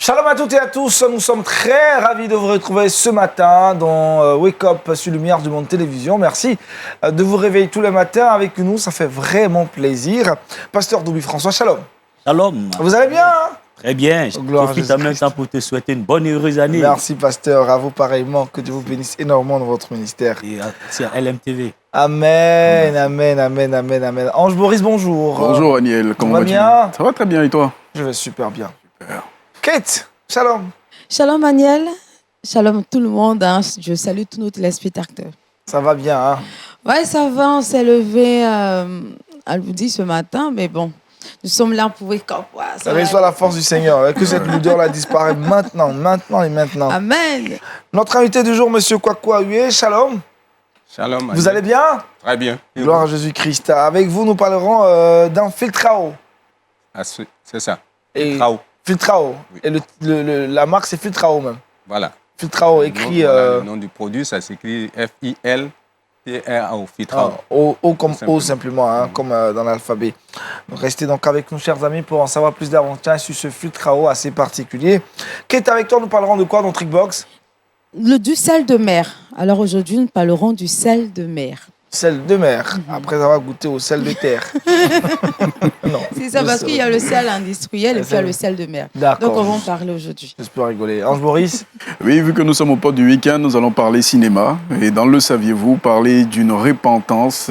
Shalom à toutes et à tous, nous sommes très ravis de vous retrouver ce matin dans Wake Up sur Lumière du Monde Télévision. Merci de vous réveiller tous les matins avec nous, ça fait vraiment plaisir. Pasteur Doubi François, shalom. Shalom. Vous allez bien hein? Très bien, je profite en même temps pour te souhaiter une bonne et heureuse année. Merci pasteur, à vous pareillement, que Dieu vous bénisse énormément dans votre ministère. Et aussi à LMTV. Amen, amen, amen, amen, amen. Ange Boris, bonjour. Bonjour Aniel, comment vas-tu? Bien? Ça va très bien et toi? Je vais super bien. Super. Kate, shalom. Shalom Aniel, shalom tout le monde, hein. Je salue tous nos téléspectateurs. Ça va bien, hein? Ouais, ça va, on s'est levé à l'oudi ce matin, mais bon, nous sommes là pour Wake Up. Ouais, ça va. Reçois la force du Seigneur, que cette lourdeur-là disparaisse maintenant et maintenant. Amen. Notre invité du jour, Monsieur Kwakwa Hué, shalom. Shalom. Vous allez bien? Très bien. Gloire à Jésus-Christ. Avec vous, nous parlerons d'un Filtrao. Ah, c'est ça. Et- Filtrao. Filtrao. Oui. Et la marque, c'est Filtrao même. Voilà. Filtrao, Le écrit nom, voilà, le nom du produit, ça s'écrit F-I-L-T-R-A-O. Filtrao. O comme Simplement. O simplement, hein, comme dans l'alphabet. Donc, restez donc avec nous, chers amis, pour en savoir plus davantage sur ce Filtrao assez particulier. Kate, avec toi, nous parlerons de quoi dans Trickbox? Du sel de mer. Alors aujourd'hui, nous parlerons du sel de mer. Sel de mer, après avoir goûté au sel de terre. Non. C'est ça, parce qu'il y a le sel industriel et puis il y a le sel de mer. D'accord. Donc on va en parler aujourd'hui. J'espère rigoler. Ange Boris? Oui, vu que nous sommes au port du week-end, nous allons parler cinéma. Et dans Le Saviez-vous, parler d'une repentance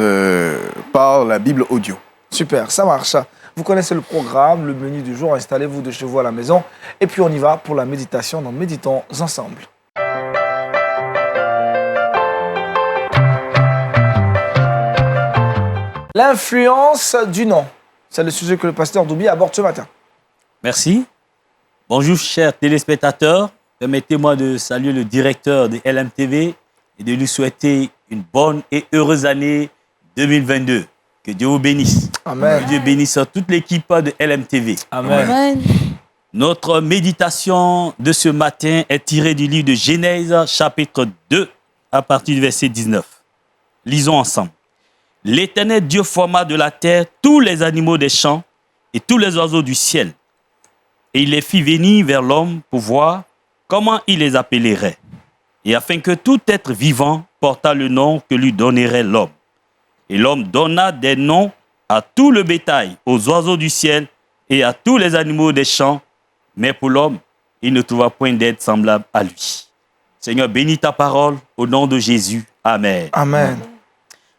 par la Bible audio. Super, ça marche. Vous connaissez le programme, le menu du jour. Installez-vous de chez vous à la maison. Et puis on y va pour la méditation. Donc méditons ensemble. L'influence du nom. C'est le sujet que le pasteur Doubi aborde ce matin. Merci. Bonjour, chers téléspectateurs. Permettez-moi de saluer le directeur de LMTV et de lui souhaiter une bonne et heureuse année 2022. Que Dieu vous bénisse. Amen. Que Dieu bénisse toute l'équipe de LMTV. Amen. Amen. Notre méditation de ce matin est tirée du livre de Genèse, chapitre 2, à partir du verset 19. Lisons ensemble. L'Éternel Dieu forma de la terre tous les animaux des champs et tous les oiseaux du ciel. Et il les fit venir vers l'homme pour voir comment il les appellerait. Et afin que tout être vivant portât le nom que lui donnerait l'homme. Et l'homme donna des noms à tout le bétail, aux oiseaux du ciel et à tous les animaux des champs. Mais pour l'homme, il ne trouva point d'aide semblable à lui. Seigneur, bénis ta parole au nom de Jésus. Amen. Amen.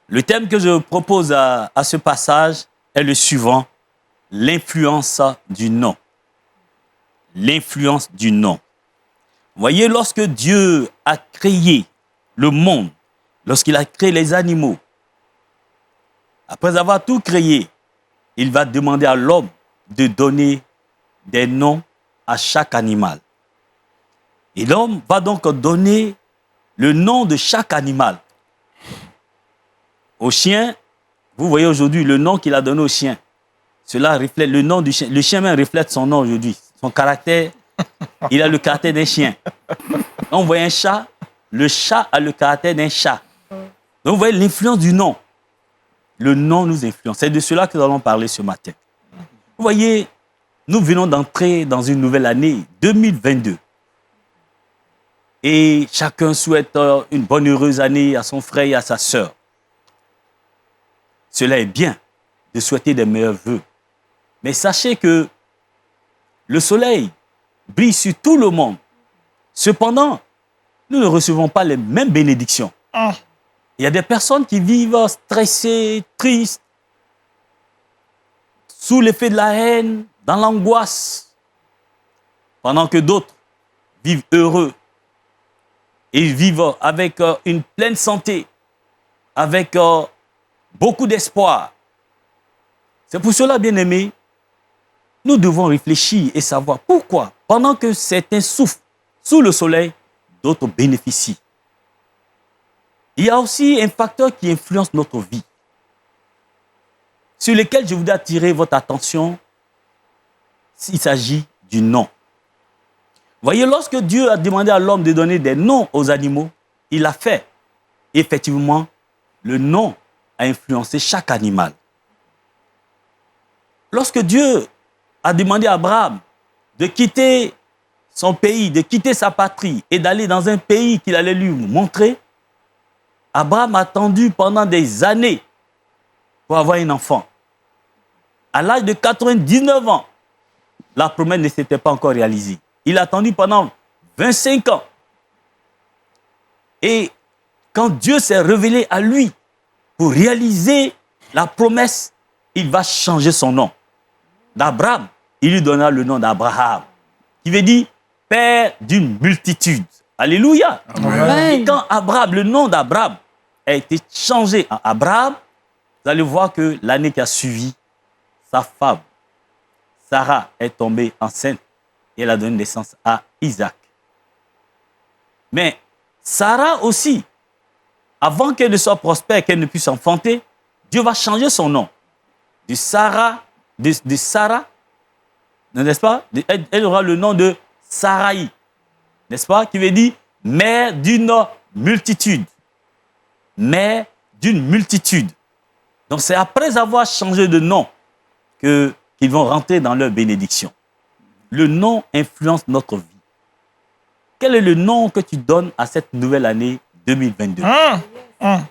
Le thème que je propose à ce passage est le suivant, l'influence du nom. L'influence du nom. Voyez, lorsque Dieu a créé le monde, lorsqu'il a créé les animaux, après avoir tout créé, il va demander à l'homme de donner des noms à chaque animal. Et l'homme va donc donner le nom de chaque animal. Au chien, vous voyez aujourd'hui le nom qu'il a donné au chien. Cela reflète le nom du chien. Le chien même reflète son nom aujourd'hui. Son caractère, il a le caractère d'un chien. On voit un chat, le chat a le caractère d'un chat. Donc vous voyez l'influence du nom. Le nom nous influence. C'est de cela que nous allons parler ce matin. Vous voyez, nous venons d'entrer dans une nouvelle année, 2022. Et chacun souhaite une bonne heureuse année à son frère et à sa sœur. Cela est bien de souhaiter des meilleurs vœux. Mais sachez que le soleil brille sur tout le monde. Cependant, nous ne recevons pas les mêmes bénédictions. Il y a des personnes qui vivent stressées, tristes, sous l'effet de la haine, dans l'angoisse, pendant que d'autres vivent heureux et vivent avec une pleine santé, avec beaucoup d'espoir. C'est pour cela, bien-aimés, nous devons réfléchir et savoir pourquoi, pendant que certains souffrent sous le soleil, d'autres bénéficient. Il y a aussi un facteur qui influence notre vie, sur lequel je voudrais attirer votre attention. Il s'agit du nom. Voyez, lorsque Dieu a demandé à l'homme de donner des noms aux animaux, il l'a fait. Effectivement, le nom a influencé chaque animal. Lorsque Dieu a demandé à Abraham de quitter son pays, de quitter sa patrie et d'aller dans un pays qu'il allait lui montrer, Abraham a attendu pendant des années pour avoir un enfant. À l'âge de 99 ans, la promesse ne s'était pas encore réalisée. Il a attendu pendant 25 ans. Et quand Dieu s'est révélé à lui pour réaliser la promesse, il va changer son nom. D'Abraham, il lui donna le nom d'Abraham, qui veut dire père d'une multitude. Alléluia. Amen. Et quand Abraham, le nom d'Abraham a été changé en Abraham, vous allez voir que l'année qui a suivi, sa femme, Sarah, est tombée enceinte et elle a donné naissance à Isaac. Mais Sarah aussi, avant qu'elle ne soit prospère, qu'elle ne puisse enfanter, Dieu va changer son nom. De Sarah, n'est-ce pas? Elle aura le nom de Sarai, n'est-ce pas? Qui veut dire mère d'une multitude. Mère d'une multitude. Donc c'est après avoir changé de nom qu'ils vont rentrer dans leur bénédiction. Le nom influence notre vie. Quel est le nom que tu donnes à cette nouvelle année 2022?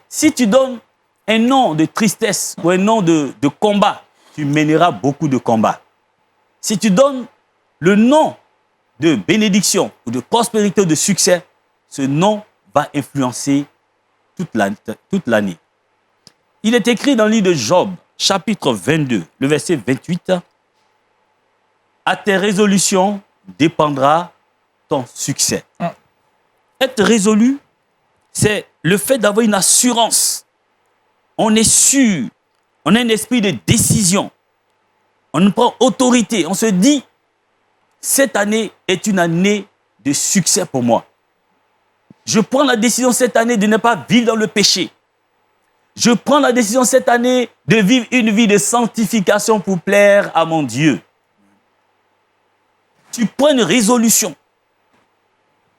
Si tu donnes un nom de tristesse ou un nom de combat, tu mèneras beaucoup de combats. Si tu donnes le nom de bénédiction ou de prospérité ou de succès, ce nom va influencer toute l'année. Il est écrit dans le livre de Job, chapitre 22, le verset 28, « À tes résolutions dépendra ton succès. » Être résolu, c'est le fait d'avoir une assurance. On est sûr, on a un esprit de décision. On prend autorité, on se dit, cette année est une année de succès pour moi. Je prends la décision cette année de ne pas vivre dans le péché. Je prends la décision cette année de vivre une vie de sanctification pour plaire à mon Dieu. Tu prends une résolution.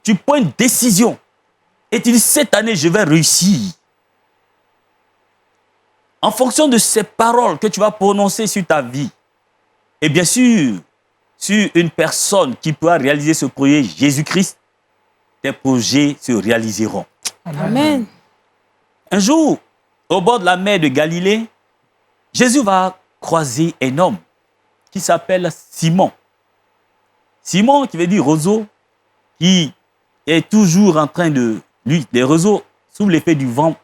Tu prends une décision. Et tu dis, cette année, je vais réussir. En fonction de ces paroles que tu vas prononcer sur ta vie, et bien sûr, sur une personne qui pourra réaliser ce projet, Jésus-Christ, tes projets se réaliseront. Amen. Un jour, au bord de la mer de Galilée, Jésus va croiser un homme qui s'appelle Simon. Simon, qui veut dire roseau, qui est toujours en train de... Lui, les roseaux, sous l'effet du vent,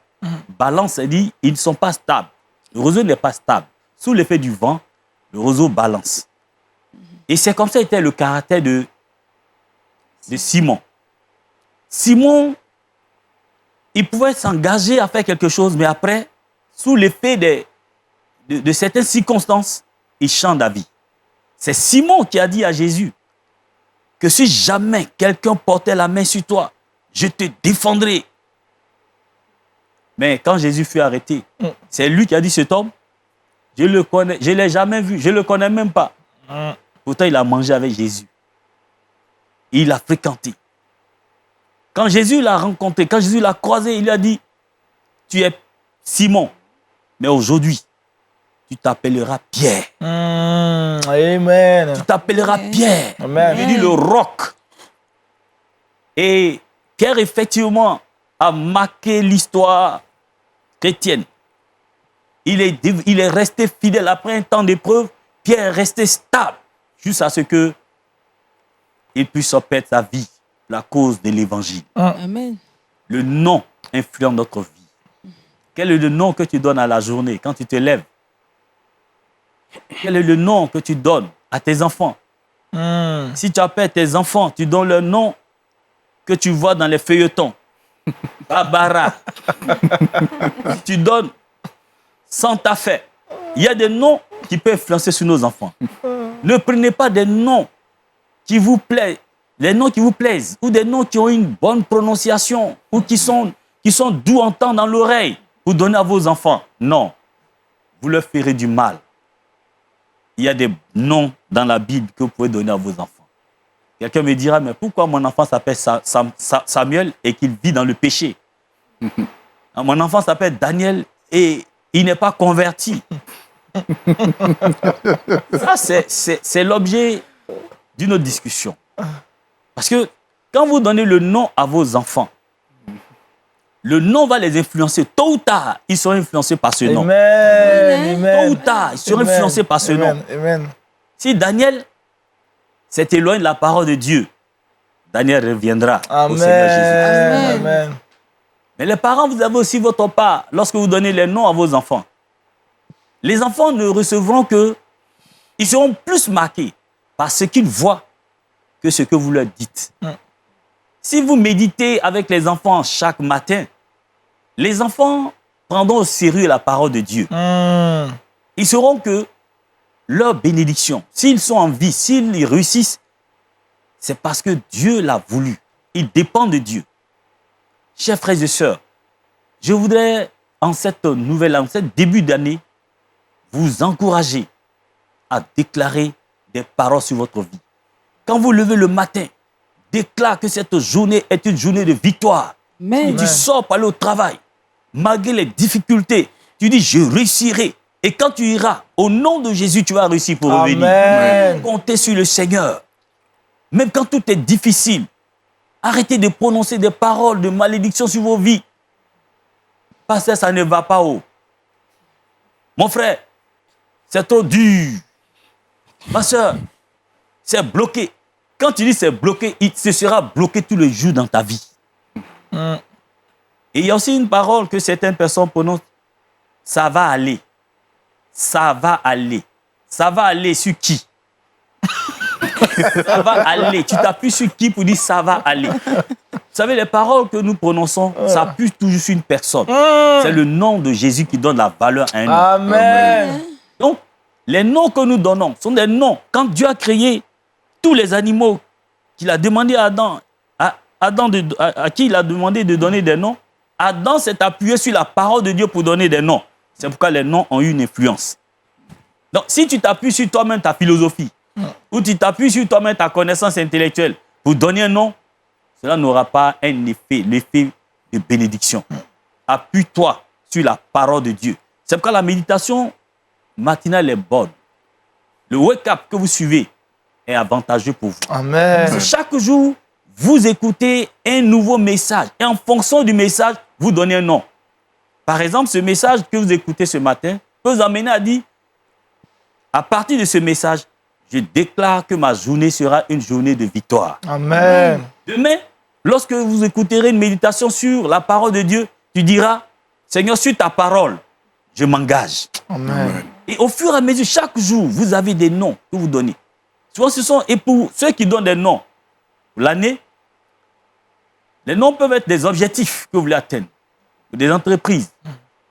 balance, c'est-à-dire ils ne sont pas stables. Le roseau n'est pas stable. Sous l'effet du vent, le roseau balance. Et c'est comme ça était le caractère de Simon. Simon, il pouvait s'engager à faire quelque chose, mais après, sous l'effet de certaines circonstances, il change d'avis. C'est Simon qui a dit à Jésus que si jamais quelqu'un portait la main sur toi, je te défendrai. Mais quand Jésus fut arrêté, c'est lui qui a dit cet homme, je le connais, je ne l'ai jamais vu, je ne le connais même pas. Pourtant, il a mangé avec Jésus. Il l'a fréquenté. Quand Jésus l'a rencontré, quand Jésus l'a croisé, il lui a dit, tu es Simon, mais aujourd'hui, tu t'appelleras Pierre. Amen. Tu t'appelleras Pierre. Amen. Il dit le roc. Et Pierre, effectivement, a marqué l'histoire chrétienne. Il est resté fidèle après un temps d'épreuve. Pierre est resté stable jusqu'à ce que il puisse perdre sa vie pour la cause de l'évangile. Amen. Le nom influence notre vie. Quel est le nom que tu donnes à la journée quand tu te lèves? Quel est le nom que tu donnes à tes enfants? Si tu appelles tes enfants, tu donnes le nom que tu vois dans les feuilletons. Barbara. Tu donnes Santa Fe. Il y a des noms qui peuvent influencer sur nos enfants. Ne prenez pas des noms qui vous plaisent, les noms qui vous plaisent, ou des noms qui ont une bonne prononciation, ou qui sont doux à entendre dans l'oreille, pour donner à vos enfants. Non, vous leur ferez du mal. Il y a des noms dans la Bible que vous pouvez donner à vos enfants. Quelqu'un me dira, mais pourquoi mon enfant s'appelle Samuel et qu'il vit dans le péché? Mon enfant s'appelle Daniel et il n'est pas converti. Ça, c'est l'objet d'une autre discussion. Parce que quand vous donnez le nom à vos enfants, le nom va les influencer. Tôt ou tard, ils seront influencés par ce nom. Amen. Tôt ou tard, ils seront influencés par ce nom. Amen. Si Daniel s'est éloigné de la parole de Dieu, Daniel reviendra au Seigneur Jésus. Amen. Mais les parents, vous avez aussi votre part lorsque vous donnez les noms à vos enfants. Les enfants ne recevront que, ils seront plus marqués par ce qu'ils voient que ce que vous leur dites. Si vous méditez avec les enfants chaque matin, les enfants prendront au sérieux la parole de Dieu. Ils sauront que leur bénédiction, s'ils sont en vie, s'ils réussissent, c'est parce que Dieu l'a voulu. Ils dépendent de Dieu. Chers frères et sœurs, je voudrais, en cette début d'année, vous encourager à déclarer des paroles sur votre vie. Quand vous levez le matin, déclare que cette journée est une journée de victoire. Amen. Tu sors pour aller au travail, malgré les difficultés, tu dis je réussirai. Et quand tu iras, au nom de Jésus, tu vas réussir pour revenir. Amen. Comptez sur le Seigneur. Même quand tout est difficile, arrêtez de prononcer des paroles de malédiction sur vos vies. Parce que ça ne va pas haut. Mon frère, c'est trop dur. Ma soeur, c'est bloqué. Quand tu dis c'est bloqué, ce sera bloqué tous les jours dans ta vie. Et il y a aussi une parole que certaines personnes prononcent. Ça va aller. Ça va aller. Ça va aller sur qui? Ça va aller. Tu t'appuies sur qui pour dire ça va aller? Vous savez, les paroles que nous prononçons, ça appuie toujours sur une personne. C'est le nom de Jésus qui donne la valeur à un nom. Amen. Donc, les noms que nous donnons sont des noms. Quand Dieu a créé tous les animaux qu'il a demandé à Adam, à qui il a demandé de donner des noms, Adam s'est appuyé sur la parole de Dieu pour donner des noms. C'est pourquoi les noms ont eu une influence. Donc, si tu t'appuies sur toi-même ta philosophie, ou tu t'appuies sur toi-même ta connaissance intellectuelle pour donner un nom, cela n'aura pas un effet, l'effet de bénédiction. Appuie-toi sur la parole de Dieu. C'est pourquoi la méditation matinale est bonne. Le wake-up que vous suivez est avantageux pour vous. Amen. Chaque jour, vous écoutez un nouveau message. Et en fonction du message, vous donnez un nom. Par exemple, ce message que vous écoutez ce matin peut vous amener à dire, à partir de ce message, je déclare que ma journée sera une journée de victoire. Amen. Demain, lorsque vous écouterez une méditation sur la parole de Dieu, tu diras, Seigneur, sur ta parole, je m'engage. Amen. Et au fur et à mesure, chaque jour, vous avez des noms que vous donnez. Souvent, et pour ceux qui donnent des noms, pour l'année, les noms peuvent être des objectifs que vous voulez atteindre, ou des entreprises.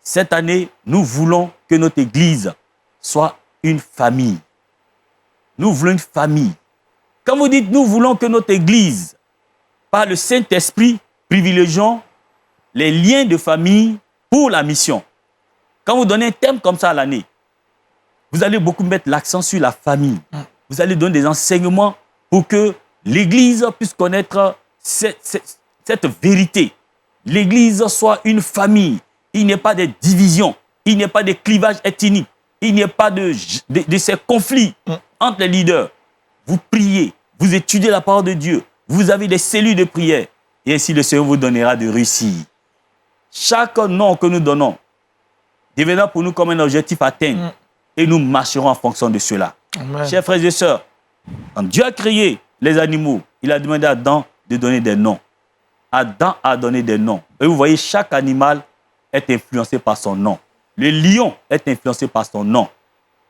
Cette année, nous voulons que notre église soit une famille. Nous voulons une famille. Quand vous dites nous voulons que notre église, par le Saint-Esprit, privilégions les liens de famille pour la mission. Quand vous donnez un thème comme ça à l'année, vous allez beaucoup mettre l'accent sur la famille. Vous allez donner des enseignements pour que l'église puisse connaître cette vérité. L'église soit une famille. Il n'y ait pas de division. Il n'y ait pas de clivage ethnique. Il n'y ait pas de ces conflits entre les leaders. Vous priez, vous étudiez la parole de Dieu. Vous avez des cellules de prière. Et ainsi le Seigneur vous donnera de réussir. Chaque nom que nous donnons deviendra pour nous comme un objectif atteint. Et nous marcherons en fonction de cela. Amen. Chers frères et sœurs, quand Dieu a créé les animaux, il a demandé à Adam de donner des noms. Adam a donné des noms. Et vous voyez, chaque animal est influencé par son nom. Le lion est influencé par son nom.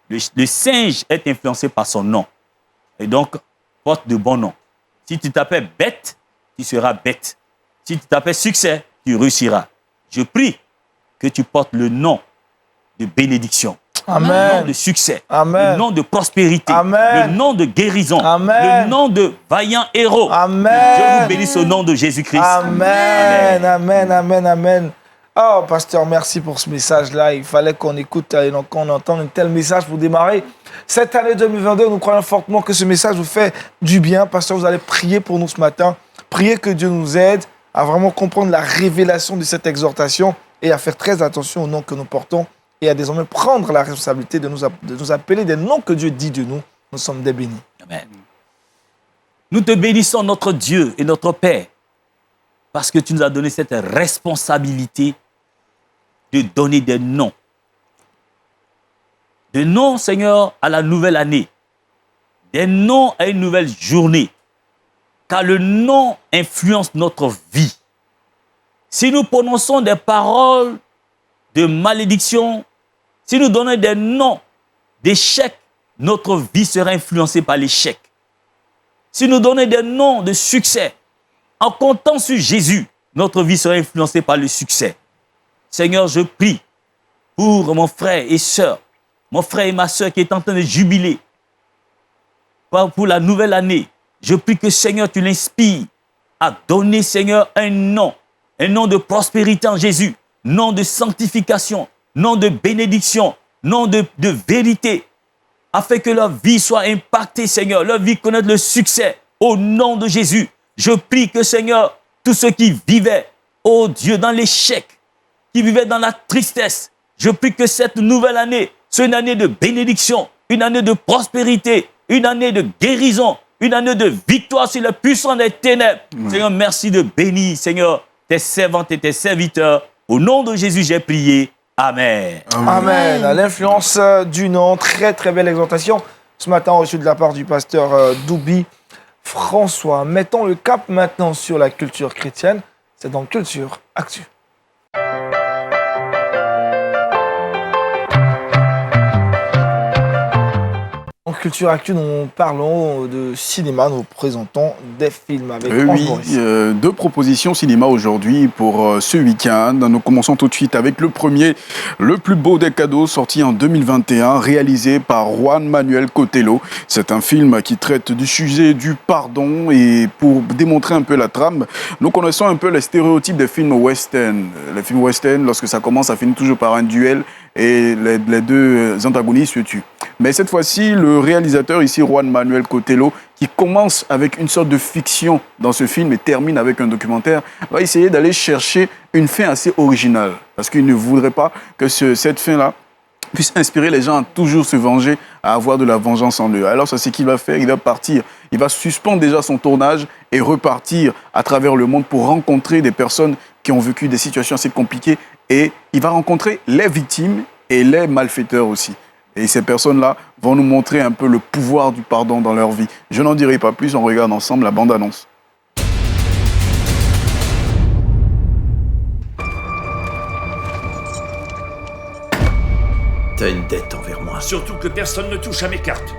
Le singe est influencé par son nom. Et donc, porte de bons noms. Si tu t'appelles bête, tu seras bête. Si tu t'appelles succès, tu réussiras. Je prie que tu portes le nom de bénédiction. Le nom Amen. de succès, Amen. le nom de prospérité, Amen. le nom de guérison, Amen. le nom de vaillant héros. Amen. Je vous bénisse au nom de Jésus-Christ. Amen. Amen. Amen. Amen. Oh, pasteur, merci pour ce message-là. Il fallait qu'on écoute et qu'on entende un tel message pour démarrer cette année 2022. Nous croyons fortement que ce message vous fait du bien. Pasteur, vous allez prier pour nous ce matin. Priez que Dieu nous aide à vraiment comprendre la révélation de cette exhortation et à faire très attention aux noms que nous portons et à désormais prendre la responsabilité de nous appeler des noms que Dieu dit de nous. Nous sommes des bénis. Amen. Nous te bénissons, notre Dieu et notre Père, parce que tu nous as donné cette responsabilité de donner des noms. Des noms, Seigneur, à la nouvelle année. Des noms à une nouvelle journée. Car le nom influence notre vie. Si nous prononçons des paroles de malédiction, si nous donnons des noms d'échec, notre vie sera influencée par l'échec. Si nous donnons des noms de succès, en comptant sur Jésus, notre vie sera influencée par le succès. Seigneur, je prie pour mon frère et sœur, mon frère et ma sœur qui est en train de jubiler pour la nouvelle année. Je prie que, Seigneur, tu l'inspires à donner, Seigneur, un nom de prospérité en Jésus, nom de sanctification, nom de bénédiction, nom de vérité, afin que leur vie soit impactée, Seigneur, leur vie connaisse le succès au nom de Jésus. Je prie que, Seigneur, tous ceux qui vivaient, oh Dieu, dans l'échec, qui vivaient dans la tristesse, je prie que cette nouvelle année soit une année de bénédiction, une année de prospérité, une année de guérison, une année de victoire sur les puissants des ténèbres. Seigneur, merci de bénir, Seigneur, tes servantes et tes serviteurs. Au nom de Jésus, j'ai prié. Amen. Amen. À l'influence du nom, très très belle exhortation. Ce matin, reçu de la part du pasteur Doubi François. Mettons le cap maintenant sur la culture chrétienne. C'est dans Culture Actu. En Culture Actu, nous parlons de cinéma, nous présentons des films avec Franck Boris. Deux propositions cinéma aujourd'hui pour ce week-end. Nous commençons tout de suite avec le premier, Le plus beau des cadeaux, sorti en 2021, réalisé par Juan Manuel Cotelo. C'est un film qui traite du sujet du pardon, et pour démontrer un peu la trame, nous connaissons un peu les stéréotypes des films western. Les films western, lorsque ça commence, ça finit toujours par un duel et les deux antagonistes se tuent. Mais cette fois-ci, le réalisateur ici, Juan Manuel Cotelo, qui commence avec une sorte de fiction dans ce film et termine avec un documentaire, va essayer d'aller chercher une fin assez originale. Parce qu'il ne voudrait pas que cette fin-là puisse inspirer les gens à toujours se venger, à avoir de la vengeance en eux. Alors, c'est ce qu'il va faire. Il va partir, il va suspendre déjà son tournage et repartir à travers le monde pour rencontrer des personnes qui ont vécu des situations assez compliquées. Et il va rencontrer les victimes et les malfaiteurs aussi. Et ces personnes-là vont nous montrer un peu le pouvoir du pardon dans leur vie. Je n'en dirai pas plus, on regarde ensemble la bande-annonce. T'as une dette envers moi. Surtout que personne ne touche à mes cartes.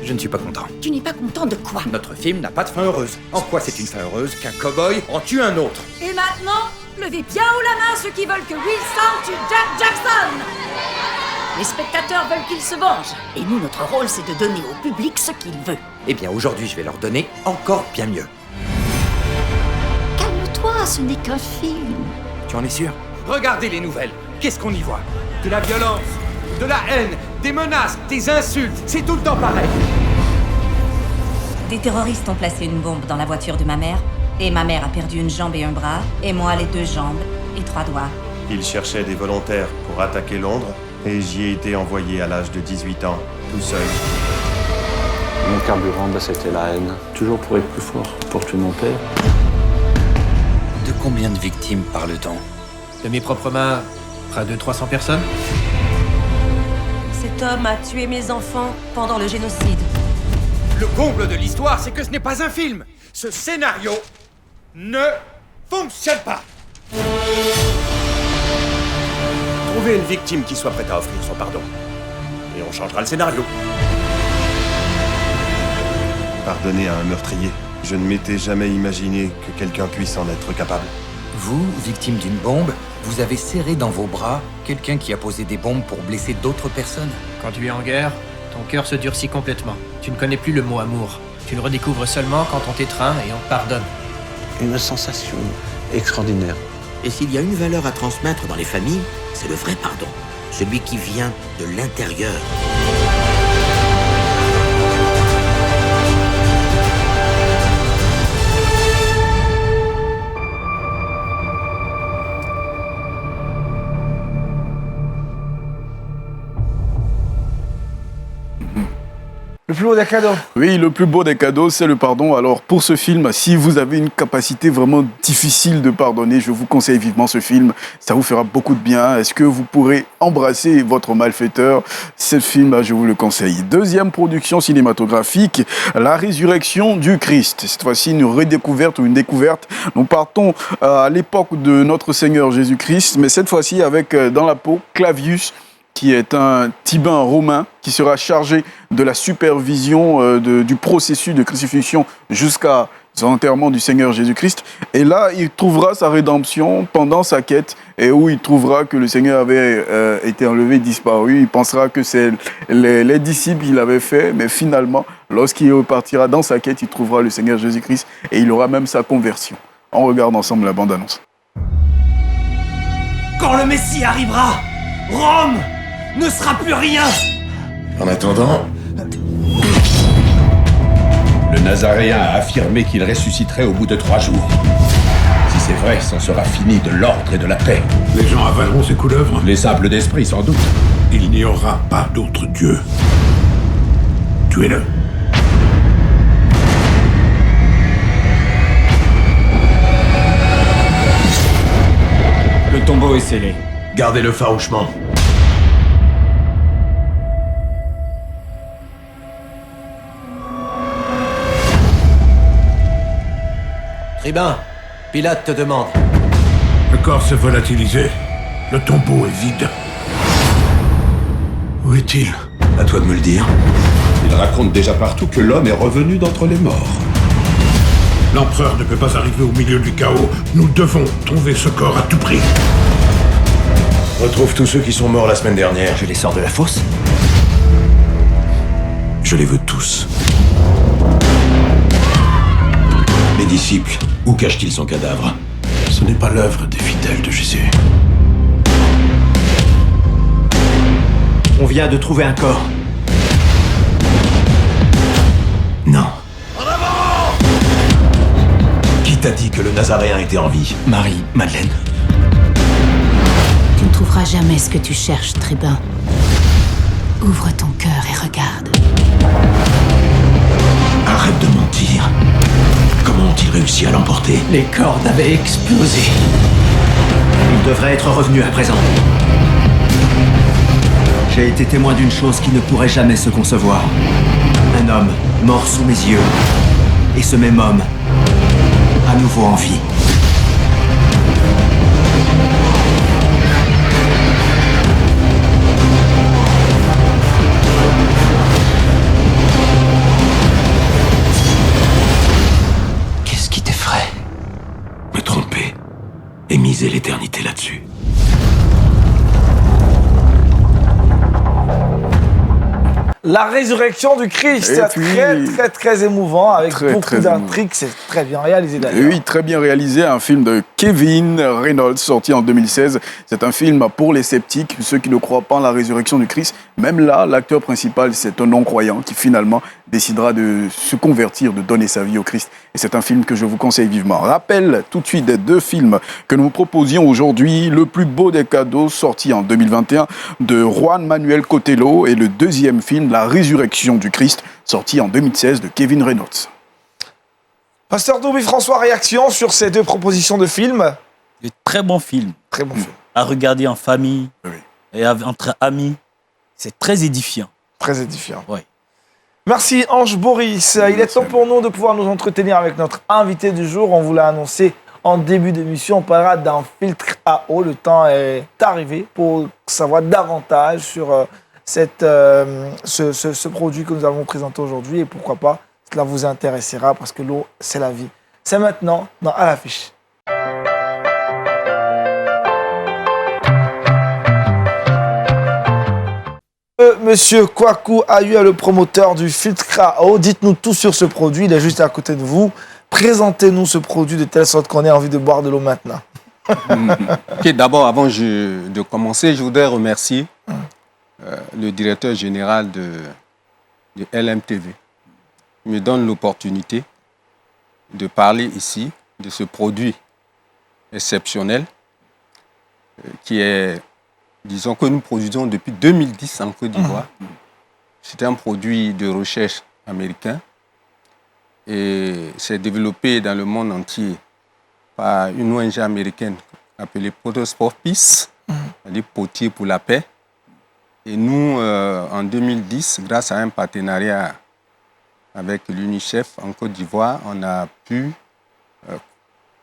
Je ne suis pas content. Tu n'es pas content de quoi? Notre film n'a pas de fin heureuse. En quoi c'est une fin heureuse qu'un cow-boy en tue un autre? Et maintenant, levez bien haut la main ceux qui veulent que Will Smith tue Jack Jackson. Les spectateurs veulent qu'il se venge. Et nous, notre rôle, c'est de donner au public ce qu'il veut. Eh bien, aujourd'hui, je vais leur donner encore bien mieux. Calme-toi, ce n'est qu'un film. Tu en es sûr? Regardez les nouvelles. Qu'est-ce qu'on y voit? De la violence, de la haine, des menaces, des insultes. C'est tout le temps pareil. Des terroristes ont placé une bombe dans la voiture de ma mère, et ma mère a perdu une jambe et un bras, et moi les 2 jambes et 3 doigts. Ils cherchaient des volontaires pour attaquer Londres, et j'y ai été envoyé à l'âge de 18 ans, tout seul. Mon carburant, c'était la haine. Toujours pour être plus fort, pour tuer mon père. De combien de victimes parle-t-on? De mes propres mains, près de 300 personnes. Cet homme a tué mes enfants pendant le génocide. Le comble de l'histoire, c'est que ce n'est pas un film. Ce scénario ne fonctionne pas. Trouvez une victime qui soit prête à offrir son pardon. Et on changera le scénario. Pardonner à un meurtrier. Je ne m'étais jamais imaginé que quelqu'un puisse en être capable. Vous, victime d'une bombe, vous avez serré dans vos bras quelqu'un qui a posé des bombes pour blesser d'autres personnes. Quand tu es en guerre, ton cœur se durcit complètement. Tu ne connais plus le mot amour. Tu le redécouvres seulement quand on t'étreint et on te pardonne. Une sensation extraordinaire. Et s'il y a une valeur à transmettre dans les familles, c'est le vrai pardon. Celui qui vient de l'intérieur. plus beau des cadeaux. Oui, le plus beau des cadeaux, c'est le pardon. Alors, pour ce film, si vous avez une capacité vraiment difficile de pardonner, je vous conseille vivement ce film. Ça vous fera beaucoup de bien. Est-ce que vous pourrez embrasser votre malfaiteur? Ce film, je vous le conseille. Deuxième production cinématographique, La résurrection du Christ. Cette fois-ci, une redécouverte ou une découverte. Nous partons à l'époque de notre Seigneur Jésus-Christ, mais cette fois-ci avec dans la peau Clavius, qui est un Tibin romain qui sera chargé de la supervision du processus de crucifixion jusqu'à l'enterrement du Seigneur Jésus-Christ. Et là, il trouvera sa rédemption pendant sa quête, et où il trouvera que le Seigneur avait été enlevé, disparu. Il pensera que c'est les disciples qui l'avaient fait, mais finalement, lorsqu'il repartira dans sa quête, il trouvera le Seigneur Jésus-Christ, et il aura même sa conversion. On regarde ensemble la bande-annonce. Quand le Messie arrivera, Rome ne sera plus rien. En attendant, le Nazaréen a affirmé qu'il ressusciterait au bout de 3 jours. Si c'est vrai, c'en sera fini de l'ordre et de la paix. Les gens avaleront ces couleuvres. Les sables d'esprit, sans doute. Il n'y aura pas d'autre Dieu. Tuez-le. Le tombeau est scellé. Gardez-le farouchement. Tribun, Pilate te demande. Le corps s'est volatilisé. Le tombeau est vide. Où est-il? À toi de me le dire. Il raconte déjà partout que l'homme est revenu d'entre les morts. L'empereur ne peut pas arriver au milieu du chaos. Nous devons trouver ce corps à tout prix. Retrouve tous ceux qui sont morts la semaine dernière. Je les sors de la fosse. Je les veux tous. Les disciples, où cache-t-il son cadavre? Ce n'est pas l'œuvre des fidèles de Jésus. On vient de trouver un corps. Non. En avant! Qui t'a dit que le Nazaréen était en vie? Marie, Madeleine. Tu ne trouveras jamais ce que tu cherches, Tribun. Ouvre ton cœur et regarde. Arrête de mentir. Comment ont-ils réussi à l'emporter? Les cordes avaient explosé. Ils devraient être revenus à présent. J'ai été témoin d'une chose qui ne pourrait jamais se concevoir. Un homme mort sous mes yeux. Et ce même homme, à nouveau en vie. Qu'est-ce qui t'effraie? Me tromper et miser l'éternité là-dessus. La résurrection du Christ, très émouvant, avec beaucoup d'intrigues, c'est très bien réalisé d'ailleurs. Oui, très bien réalisé, un film de Kevin Reynolds, sorti en 2016. C'est un film pour les sceptiques, ceux qui ne croient pas en la résurrection du Christ. Même là, l'acteur principal, c'est un non-croyant qui finalement décidera de se convertir, de donner sa vie au Christ. Et c'est un film que je vous conseille vivement. Rappel tout de suite des 2 films que nous vous proposions aujourd'hui. Le plus beau des cadeaux, sorti en 2021, de Juan Manuel Cotelo, et le deuxième film, La résurrection du Christ, sorti en 2016, de Kevin Reynolds. Pasteur Doubi François, réaction sur ces 2 propositions de films? De très bons films. Très bons films. À regarder en famille et entre amis. C'est très édifiant. Très édifiant. Oui. Merci Ange Boris. Il est temps pour nous de pouvoir nous entretenir avec notre invité du jour. On vous l'a annoncé en début d'émission. On parlera d'un filtre à eau. Le temps est arrivé pour savoir davantage sur ce produit que nous avons présenté aujourd'hui. Et pourquoi pas, cela vous intéressera parce que l'eau, c'est la vie. C'est maintenant dans À l'affiche. Monsieur Kouakou Ayua, le promoteur du filtre à eau. Dites-nous tout sur ce produit, il est juste à côté de vous. Présentez-nous ce produit de telle sorte qu'on ait envie de boire de l'eau maintenant. Ok, d'abord, avant de commencer, je voudrais remercier le directeur général de LMTV. Il me donne l'opportunité de parler ici de ce produit exceptionnel qui est, disons, que nous produisons depuis 2010 en Côte d'Ivoire. C'est un produit de recherche américain. Et c'est développé dans le monde entier par une ONG américaine appelée Potters for Peace, c'est-à-dire potier pour la paix. Et nous, en 2010, grâce à un partenariat avec l'UNICEF en Côte d'Ivoire, on a pu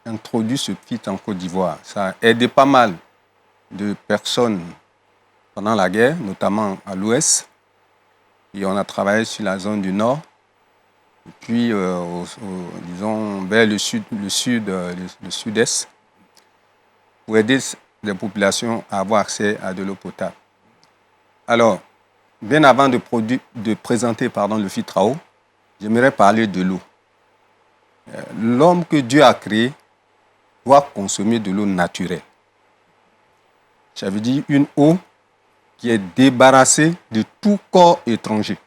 introduire ce kit en Côte d'Ivoire. Ça a aidé pas mal de personnes pendant la guerre, notamment à l'ouest. Et on a travaillé sur la zone du nord. Et puis, disons, vers le sud-est, pour aider les populations à avoir accès à de l'eau potable. Alors, bien avant de présenter le FITRAO, j'aimerais parler de l'eau. L'homme que Dieu a créé doit consommer de l'eau naturelle. Ça veut dire une eau qui est débarrassée de tout corps étranger,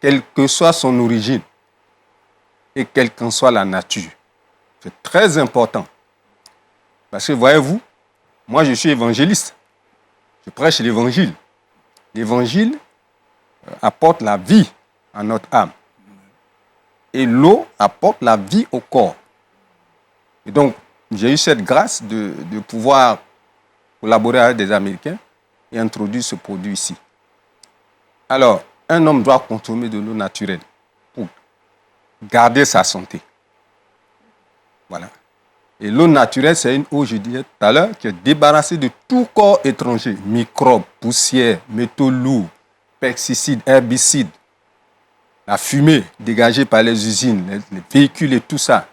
quelle que soit son origine et quelle qu'en soit la nature. C'est très important. Parce que, voyez-vous, moi je suis évangéliste. Je prêche l'évangile. L'évangile apporte la vie à notre âme. Et l'eau apporte la vie au corps. Et donc, j'ai eu cette grâce de pouvoir collaborer avec des Américains et introduire ce produit ici. Alors, un homme doit consommer de l'eau naturelle pour garder sa santé. Voilà. Et l'eau naturelle, c'est une eau, je disais tout à l'heure, qui est débarrassée de tout corps étranger, microbes, poussières, métaux lourds, pesticides, herbicides, la fumée dégagée par les usines, les véhicules et tout ça.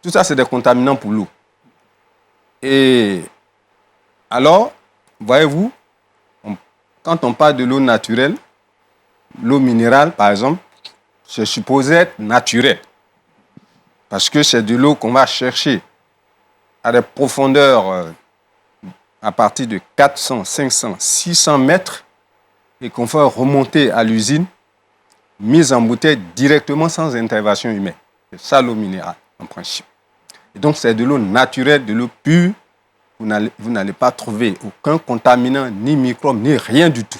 Tout ça, c'est des contaminants pour l'eau. Et alors, voyez-vous, quand on parle de l'eau naturelle, l'eau minérale, par exemple, c'est supposé être naturel. Parce que c'est de l'eau qu'on va chercher à des profondeurs à partir de 400, 500, 600 mètres et qu'on fait remonter à l'usine, mise en bouteille directement sans intervention humaine. C'est ça l'eau minérale, en principe. Et donc c'est de l'eau naturelle, de l'eau pure. Vous n'allez pas trouver aucun contaminant, ni microbe, ni rien du tout.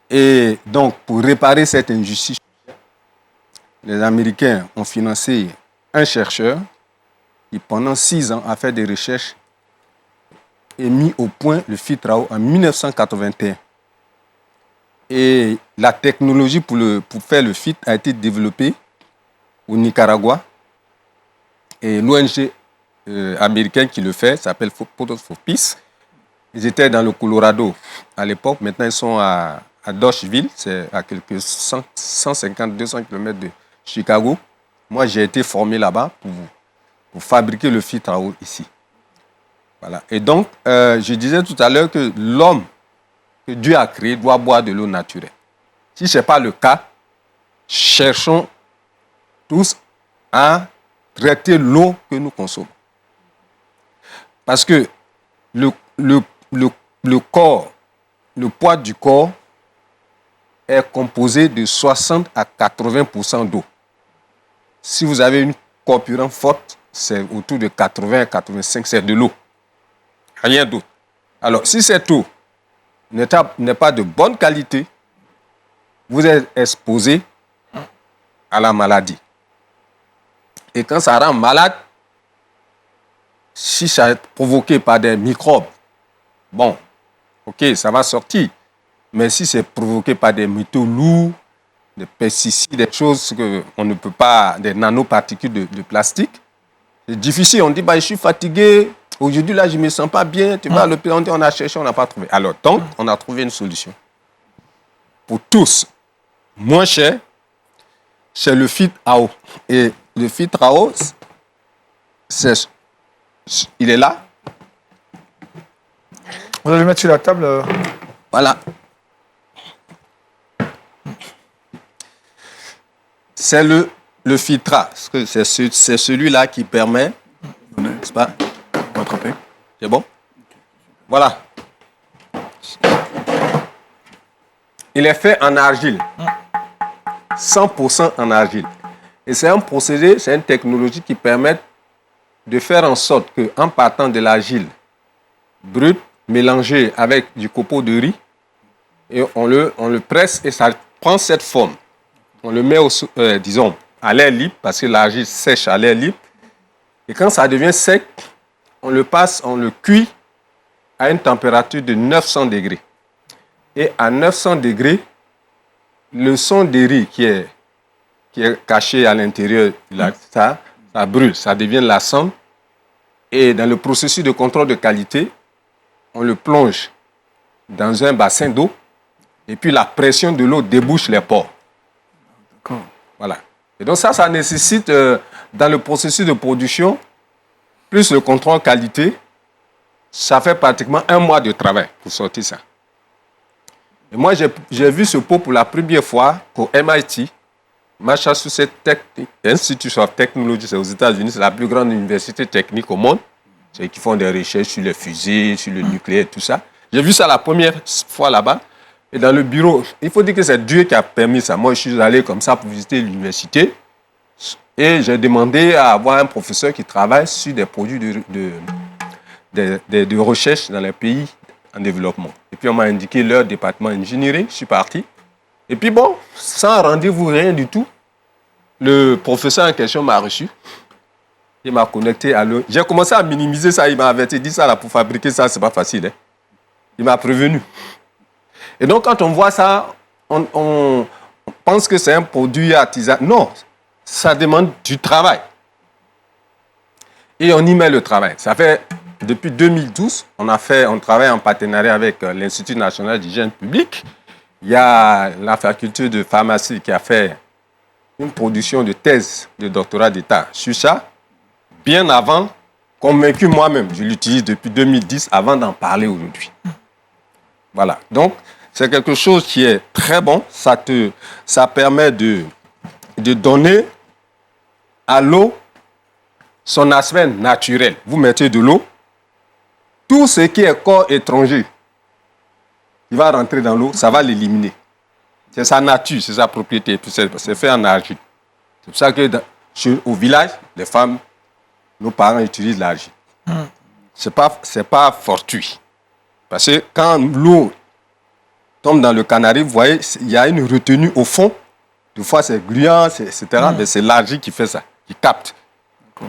Et donc, pour réparer cette injustice, les Américains ont financé un chercheur qui, pendant 6 ans, a fait des recherches et mis au point le FITRAO en 1981. Et la technologie pour faire le FIT a été développée au Nicaragua. Et l'ONG américaine qui le fait s'appelle Potters for Peace. Ils étaient dans le Colorado à l'époque. Maintenant, ils sont à Dodgeville. C'est à quelques 150-200 km de Chicago. Moi, j'ai été formé là-bas pour fabriquer le FITRAO ici. Voilà. Et donc, je disais tout à l'heure que l'homme que Dieu a créé doit boire de l'eau naturelle. Si ce n'est pas le cas, cherchons tous à traiter l'eau que nous consommons. Parce que le corps, le poids du corps est composé de 60 à 80% d'eau. Si vous avez une corpulence forte, c'est autour de 80 à 85, c'est de l'eau. Rien d'autre. Alors, si cette eau n'est pas de bonne qualité, vous êtes exposé à la maladie. Et quand ça rend malade, si ça est provoqué par des microbes, bon, ok, ça va sortir. Mais si c'est provoqué par des métaux lourds, des pesticides, des choses qu'on ne peut pas, des nanoparticules de plastique, c'est difficile. On dit, je suis fatigué, aujourd'hui là, je ne me sens pas bien, tu vas à l'hôpital, on a cherché, on n'a pas trouvé. Alors, donc, on a trouvé une solution. Pour tous, moins cher, c'est le FITRAO. Et le FITRAO, il est là. Vous allez le mettre sur la table. Voilà. C'est le FITRA. C'est celui-là qui permet, n'est-ce pas? Rattraper. C'est bon? Voilà. Il est fait en argile. 100% en argile. Et c'est un procédé, c'est une technologie qui permet de faire en sorte qu'en partant de l'argile brute, mélangée avec du copeau de riz, et on le presse et ça prend cette forme. on le met, disons, à l'air libre, parce que l'argile sèche à l'air libre. Et quand ça devient sec, on le cuit à une température de 900 degrés. Et à 900 degrés, le son des riz qui est caché à l'intérieur, ça brûle, ça devient la cendre. Et dans le processus de contrôle de qualité, on le plonge dans un bassin d'eau et puis la pression de l'eau débouche les pores. Voilà. Et donc ça nécessite, dans le processus de production, plus le contrôle qualité, ça fait pratiquement 1 mois de travail pour sortir ça. Et moi, j'ai vu ce pot pour la première fois au MIT, Massachusetts Institute of Technology, c'est aux États-Unis, c'est la plus grande université technique au monde. C'est qui font des recherches sur les fusées, sur le nucléaire, tout ça. J'ai vu ça la première fois là-bas. Et dans le bureau, il faut dire que c'est Dieu qui a permis ça. Moi, je suis allé comme ça pour visiter l'université. Et j'ai demandé à avoir un professeur qui travaille sur des produits de recherche dans les pays en développement. Et puis, on m'a indiqué leur département ingénierie. Je suis parti. Et puis bon, sans rendez-vous, rien du tout, le professeur en question m'a reçu. Il m'a connecté à l'eau. J'ai commencé à minimiser ça. Il m'a averti, dit ça là, pour fabriquer ça, c'est pas facile. Hein. Il m'a prévenu. Et donc, quand on voit ça, on pense que c'est un produit artisanal. Non, ça demande du travail. Et on y met le travail. Ça fait, depuis 2012, on travaille en partenariat avec l'Institut national d'hygiène publique. Il y a la faculté de pharmacie qui a fait une production de thèse de doctorat d'État sur ça, bien avant, convaincu moi-même. Je l'utilise depuis 2010 avant d'en parler aujourd'hui. Voilà. Donc, c'est quelque chose qui est très bon. Ça permet de donner à l'eau son aspect naturel. Vous mettez de l'eau, tout ce qui est corps étranger, il va rentrer dans l'eau, ça va l'éliminer. C'est sa nature, c'est sa propriété. Puis c'est fait en argile. C'est pour ça que au village, les femmes, nos parents utilisent l'argile. C'est pas fortuit. Parce que quand l'eau tombe dans le canari, vous voyez, il y a une retenue au fond. Des fois, c'est gluant, etc. Mais c'est l'argile qui fait ça, qui capte.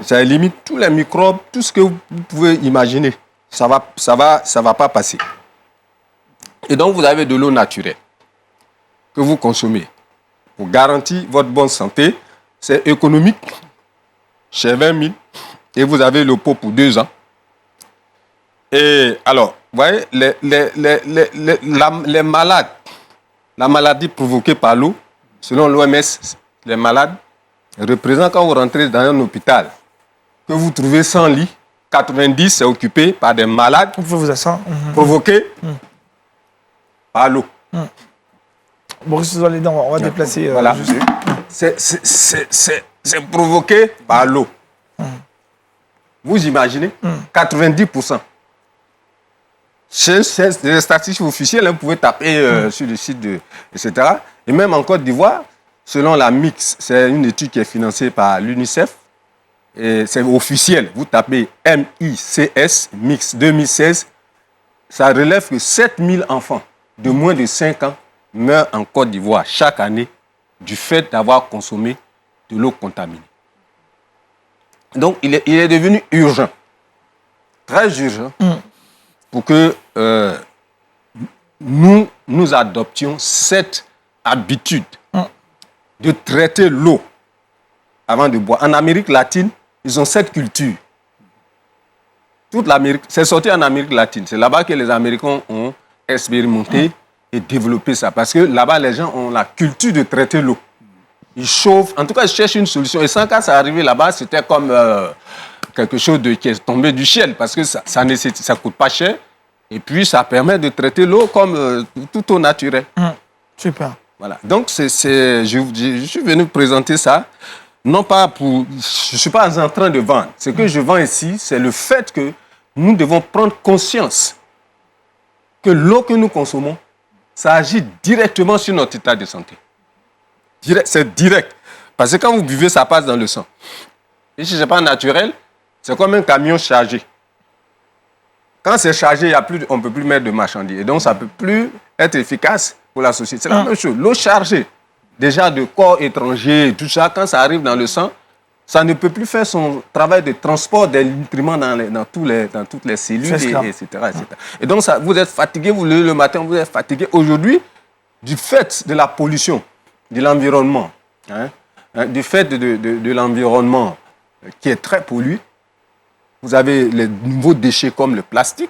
Ça élimine tous les microbes, tout ce que vous pouvez imaginer. Ça va pas passer. Et donc, vous avez de l'eau naturelle que vous consommez. Pour garantir votre bonne santé, c'est économique, chez 20 000, et vous avez le pot pour 2 ans. Et alors, vous voyez, les malades, la maladie provoquée par l'eau, selon l'OMS, les malades représentent, quand vous rentrez dans un hôpital, que vous trouvez 100 lits, 90 c'est occupé par des malades provoqués par l'eau. Boris Zolédan, on va déplacer. Voilà. C'est provoqué par l'eau. Vous imaginez 90%. C'est des statistiques officielles, vous pouvez taper sur le site etc. Et même en Côte d'Ivoire, selon la MIX, c'est une étude qui est financée par l'UNICEF, et c'est officiel. Vous tapez MICS, MIX 2016, ça relève que 7000 enfants de moins de 5 ans meurent en Côte d'Ivoire chaque année du fait d'avoir consommé de l'eau contaminée. Donc, il est devenu urgent, très urgent, pour que nous adoptions cette habitude de traiter l'eau avant de boire. En Amérique latine, ils ont cette culture. Toute l'Amérique, c'est sorti en Amérique latine. C'est là-bas que les Américains ont expérimenté et développé ça. Parce que là-bas, les gens ont la culture de traiter l'eau. Ils chauffent. En tout cas, ils cherchent une solution. Et sans cas, ça arrivait là-bas, c'était comme quelque chose qui est tombé du ciel. Parce que ça ne coûte pas cher. Et puis, ça permet de traiter l'eau comme tout eau naturelle. Super. Voilà. Donc, je suis venu présenter ça. Non pas pour... Je ne suis pas en train de vendre. Ce que je vends ici, c'est le fait que nous devons prendre conscience que l'eau que nous consommons, ça agit directement sur notre état de santé. C'est direct. Parce que quand vous buvez, ça passe dans le sang. Et si ce n'est pas naturel, c'est comme un camion chargé. Quand c'est chargé, on ne peut plus mettre de marchandises. Et donc, ça ne peut plus être efficace pour la société. C'est la même chose. L'eau chargée, déjà de corps étrangers, tout ça, quand ça arrive dans le sang, ça ne peut plus faire son travail de transport des nutriments dans toutes les cellules, etc., etc. Et donc, vous êtes fatigué, vous levez le matin, vous êtes fatigué. Aujourd'hui, du fait de la pollution, de l'environnement, du fait de l'environnement qui est très pollué, vous avez les nouveaux déchets comme le plastique,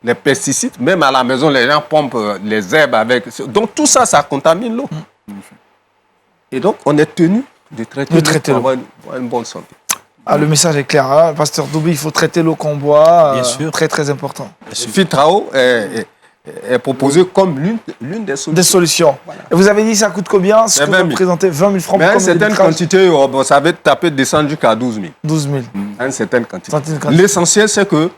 les pesticides, même à la maison, les gens pompent les herbes avec... Donc, tout ça, ça contamine l'eau. Et donc, on est tenu de traiter l'eau pour avoir une bonne santé. Ah, le message est clair. Hein. Pasteur Doubi, il faut traiter l'eau qu'on boit. Bien sûr. Très, très important. Le filtrao est proposé comme l'une des solutions. Des solutions. Voilà. Et vous avez dit, ça coûte combien? Ce que vous présentez, 20 000 francs. Mais à une certaine quantité, ça va taper descendre jusqu'à 12 000. 12 000. À une certaine quantité. L'essentiel, c'est que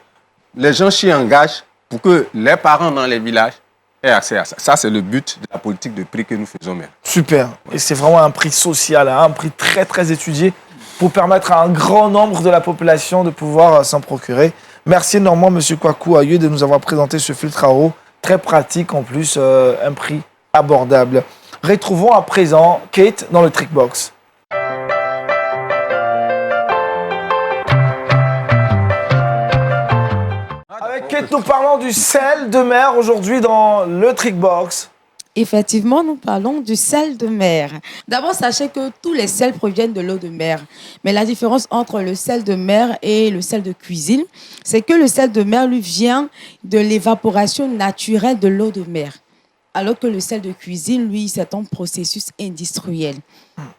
les gens s'y engagent pour que les parents dans les villages aient accès à ça. Ça, c'est le but de la politique de prix que nous faisons maintenant. Super. Et c'est vraiment un prix social, hein, un prix très, très étudié pour permettre à un grand nombre de la population de pouvoir s'en procurer. Merci énormément, M. Kwaku Ayew, de nous avoir présenté ce filtre à eau. Très pratique, en plus, un prix abordable. Retrouvons à présent Kate dans le Trickbox. Avec Kate, nous parlons du sel de mer aujourd'hui dans le Trickbox. Effectivement, nous parlons du sel de mer. D'abord, sachez que tous les sels proviennent de l'eau de mer. Mais la différence entre le sel de mer et le sel de cuisine, c'est que le sel de mer, lui, vient de l'évaporation naturelle de l'eau de mer. Alors que le sel de cuisine, lui, c'est un processus industriel.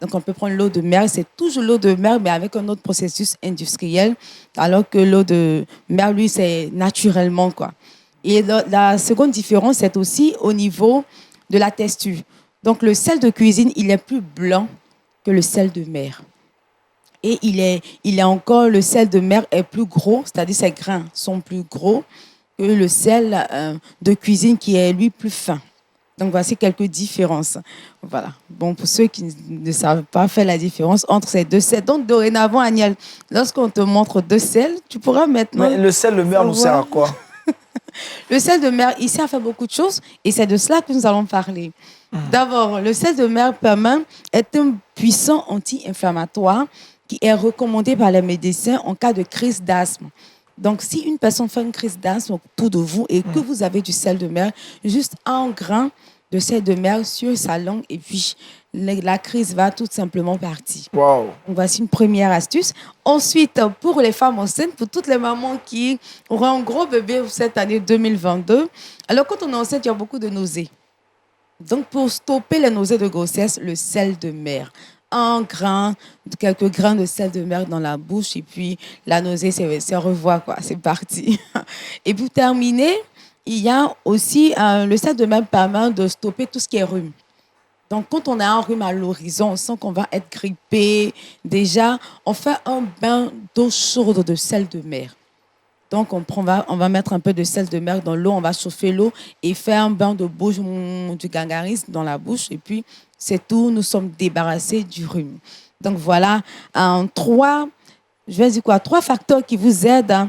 Donc, on peut prendre l'eau de mer, c'est toujours l'eau de mer, mais avec un autre processus industriel. Alors que l'eau de mer, lui, c'est naturellement, quoi. Et la seconde différence, c'est aussi au niveau de la texture. Donc, le sel de cuisine, il est plus blanc que le sel de mer. Et le sel de mer est plus gros, c'est-à-dire ses grains sont plus gros que le sel de cuisine qui est, lui, plus fin. Donc, voici quelques différences. Voilà. Bon, pour ceux qui ne savent pas faire la différence entre ces deux sels. Donc, dorénavant, Agnel, lorsqu'on te montre deux sels, tu pourras maintenant... Mais le sel de mer nous sert à quoi? Le sel de mer, il sert à faire beaucoup de choses et c'est de cela que nous allons parler. D'abord, le sel de mer permanent est un puissant anti-inflammatoire qui est recommandé par les médecins en cas de crise d'asthme. Donc, si une personne fait une crise d'asthme autour de vous et que vous avez du sel de mer, juste un grain de sel de mer sur sa langue et puis la crise va tout simplement partir. Wow. Donc, voici une première astuce. Ensuite, pour les femmes enceintes, pour toutes les mamans qui auront un gros bébé cette année 2022, alors quand on est enceinte, il y a beaucoup de nausées. Donc, pour stopper les nausées de grossesse, le sel de mer. Quelques grains de sel de mer dans la bouche et puis la nausée, c'est revoir, quoi. C'est parti. Et pour terminer, il y a aussi le sel de mer permet de stopper tout ce qui est rhume. Donc, quand on a un rhume à l'horizon, on sent qu'on va être grippé. Déjà, on fait un bain d'eau chaude de sel de mer. Donc, on va mettre un peu de sel de mer dans l'eau, on va chauffer l'eau et faire un bain de bouche, du gangarisme dans la bouche. Et puis, c'est tout, nous sommes débarrassés du rhume. Donc, voilà trois facteurs qui vous aident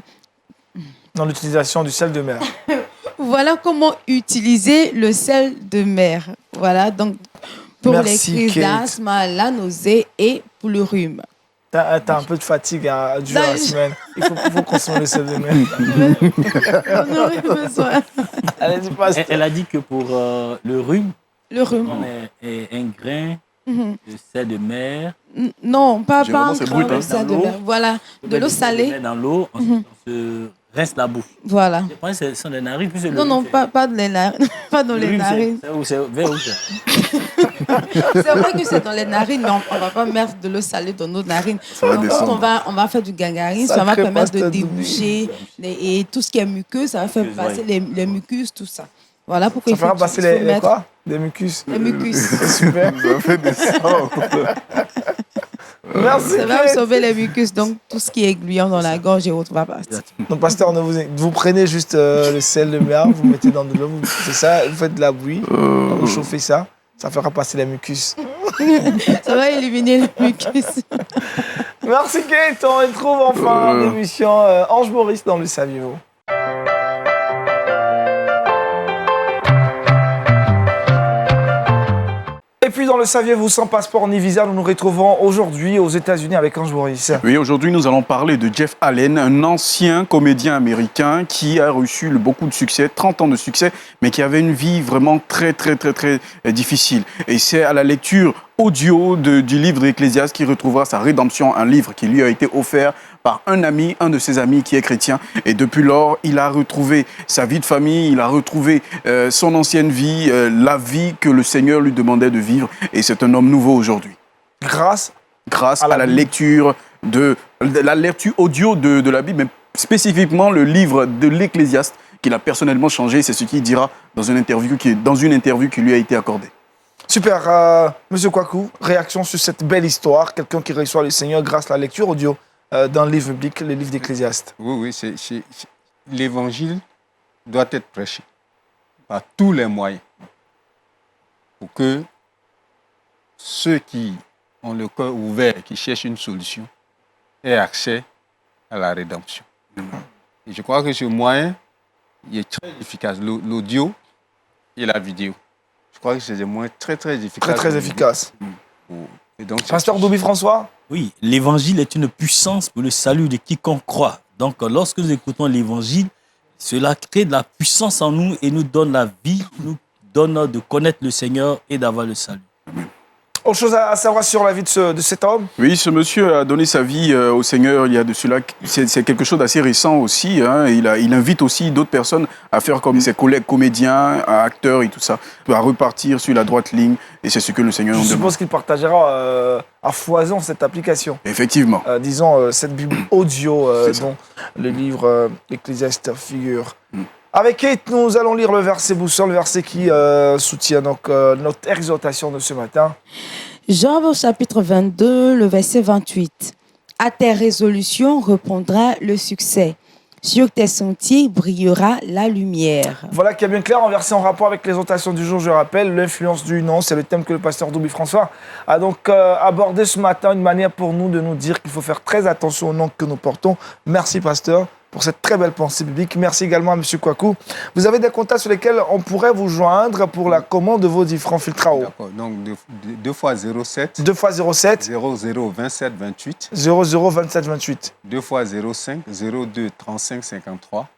dans l'utilisation du sel de mer. Voilà comment utiliser le sel de mer. Voilà, donc pour les crises d'asthme, la nausée et pour le rhume. T'as un peu de fatigue durant la semaine. Il faut consommer le sel de mer. On aurait besoin. Elle a dit que pour le rhume, on est un grain de sel de mer. Non, pas un grain de sel de mer. Voilà, de l'eau salée. Dans l'eau, on se rince la bouche. Voilà. Je pense que ce sont des narines. Non, pas dans les narines. Pas dans les narines. C'est vers où ça? C'est vrai que c'est dans les narines, mais on ne va pas mettre de l'eau salée dans nos narines. Donc, quand on va faire du gangarisme, ça va permettre de déboucher et tout ce qui est muqueux, ça va faire passer les mucus, tout ça. Voilà pourquoi ça fera passer les quoi? Des mucus. Les mucus. Super. Ça fait des sorts. Merci. Ça va absorber les mucus, donc tout ce qui est gluant dans la gorge et autres va passer. Donc, pasteur, vous prenez juste le sel de mer, vous mettez dans de l'eau, c'est ça, vous faites de la bouillie, vous chauffez ça, ça fera passer les mucus. Ça va éliminer les mucus. Merci Kate, on retrouve en fin d'émission Ange Maurice dans Le Saviez-vous. Et puis dans dans le saviez-vous, sans passeport ni visa, nous nous retrouvons aujourd'hui aux États-Unis avec Ange Boris. Oui, aujourd'hui, nous allons parler de Jeff Allen, un ancien comédien américain qui a reçu beaucoup de succès, 30 ans de succès, mais qui avait une vie vraiment très difficile. Et c'est à la lecture audio du livre d'Ecclésiaste qu'il retrouvera sa rédemption, un livre qui lui a été offert par un de ses amis qui est chrétien. Et depuis lors, il a retrouvé sa vie de famille, il a retrouvé son ancienne vie, la vie que le Seigneur lui demandait de vivre. Et c'est un homme nouveau aujourd'hui. Grâce à la lecture audio de la Bible, mais spécifiquement le livre de l'Ecclésiaste qu'il a personnellement changé. C'est ce qu'il dira dans une interview qui lui a été accordée. Super. Monsieur Kwaku, réaction sur cette belle histoire. Quelqu'un qui reçoit le Seigneur grâce à la lecture audio d'un livre biblique, le livre d'Ecclésiaste. Oui, l'évangile doit être prêché par tous les moyens pour que ceux qui ont le cœur ouvert, qui cherchent une solution, aient accès à la rédemption. Et je crois que ce moyen il est très efficace, l'audio et la vidéo. Je crois que c'est des moyens très efficaces. Très efficaces. Et donc, Pasteur Doubi François? Oui, l'évangile est une puissance pour le salut de quiconque croit. Donc, lorsque nous écoutons l'évangile, cela crée de la puissance en nous et nous donne la vie, nous donne de connaître le Seigneur et d'avoir le salut. Autre chose à savoir sur la vie de cet homme? Oui, ce monsieur a donné sa vie au Seigneur il y a de cela. C'est quelque chose d'assez récent aussi. Hein. Il invite aussi d'autres personnes à faire comme ses collègues comédiens, acteurs et tout ça, à repartir sur la droite ligne. Et c'est ce que le Seigneur nous demande. Je suppose qu'il partagera à foison cette application. Effectivement. Disons, cette Bible audio dont le livre Ecclésiaste figure. Avec Kate, nous allons lire le verset boussole, le verset qui soutient donc, notre exhortation de ce matin. Job au chapitre 22, le verset 28. À tes résolutions répondra le succès. Sur tes sentiers brillera la lumière. Voilà qui est bien clair, en verset en rapport avec l'exhortation du jour, je rappelle, l'influence du nom, c'est le thème que le pasteur Doubi François a donc abordé ce matin, une manière pour nous de nous dire qu'il faut faire très attention au nom que nous portons. Merci pasteur pour cette très belle pensée biblique. Merci également à M. Kwaku. Vous avez des contacts sur lesquels on pourrait vous joindre pour la commande de vos différents filtres à eau. D'accord, donc 2 fois 07. 2 fois 07. 00 27 28. 00 27 28. 2 fois 05 02 35 53.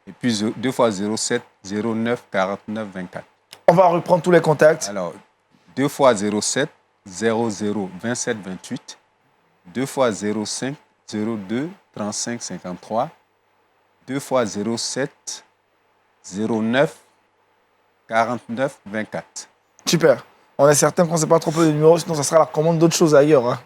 Et puis 2 fois 07 09 49 24. On va reprendre tous les contacts. Alors, 2 fois 07 00 27 28. 2 fois 05 02 35 53, 2 fois 07 09 49 24. Super. On est certain qu'on ne sait pas trop le numéro, sinon ça sera la commande d'autres choses ailleurs. Hein.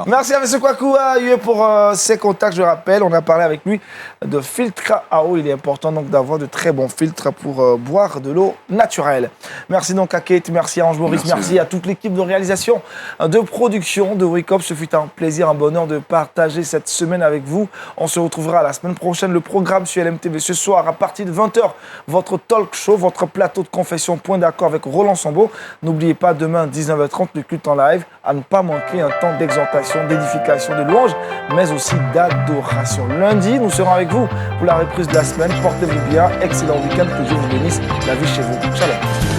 Merci à M. Kwaku pour ses contacts. Je rappelle, on a parlé avec lui de filtres à eau. Il est important donc d'avoir de très bons filtres pour boire de l'eau naturelle. Merci donc à Kate, merci à Ange Boris, merci à toute l'équipe de réalisation, de production de Wake Up. Ce fut un plaisir, un bonheur de partager cette semaine avec vous. On se retrouvera la semaine prochaine. Le programme sur LMTV ce soir à partir de 20h. Votre talk show, votre plateau de confession, point d'accord avec Roland Sambo. N'oubliez pas, demain 19h30, le culte en live, à ne pas manquer un temps d'exhortation, d'édification, de louange, mais aussi d'adoration. Lundi, nous serons avec vous pour la reprise de la semaine. Portez-vous bien, excellent week-end, que Dieu vous bénisse, la vie chez vous. Shalom.